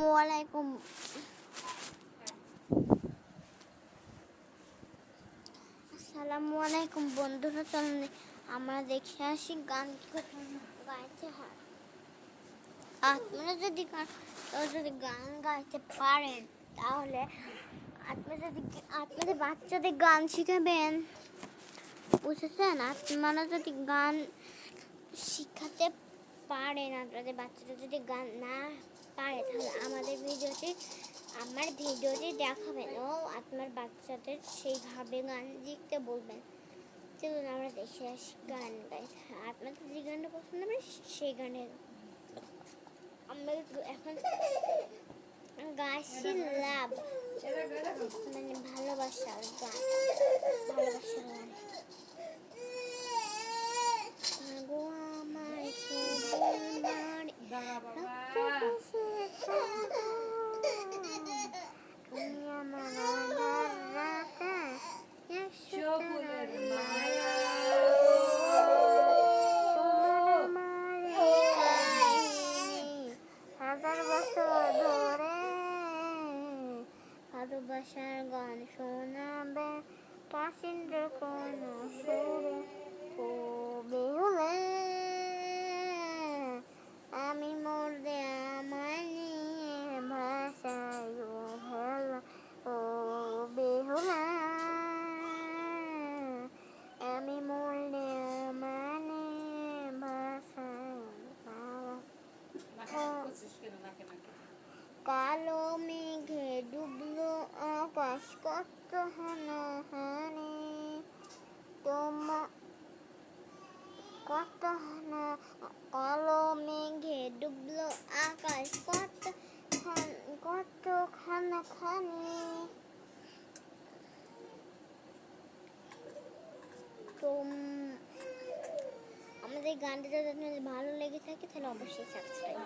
ওয়ালাইকুম আসসালামু আলাইকুম বন্ধুরা, চলুন আমরা দেখে আসি গান কি গাইতে হয়। আপনারা যদি গান গাইতে পারেন তাহলে আপনাদের বাচ্চাদের গান শিখাবেন, বুঝেছেন? আপনারা যদি গান শিখাতে পারেন, আপনাদের বাচ্চারা যদি গান না পারে তাহলে আমার ভিডিওটি দেখাবেন ও আপনার বাচ্চাদের সেইভাবে গান লিখতে বলবেন। চলুন আমরা দেখে আসি গান গাইতে। আপনাদের যে গানটা পছন্দ হবে সেই গানের আমরা এখন গাইছি লাভ, মানে ভালোবাসার গান। ভালোবাসার গান ভালোবাসার গান শোনাবে কাশিন্দ্র কোন সুরে কবি হলে আমি মরলে আমায় নিয়ে ভাষায় ভালো ও বেহুলা, আমি মরলে আমায় নিয়ে ভাষায় কালো মেঘে ডুবলো আকাশ, কত হানাহানি কালো মেঘে ডুবলো আকাশ, কত খানাখানি। তো আমাদের গানটা যদি আপনাদের ভালো লেগে থাকে তাহলে অবশ্যই সাবস্ক্রাইব।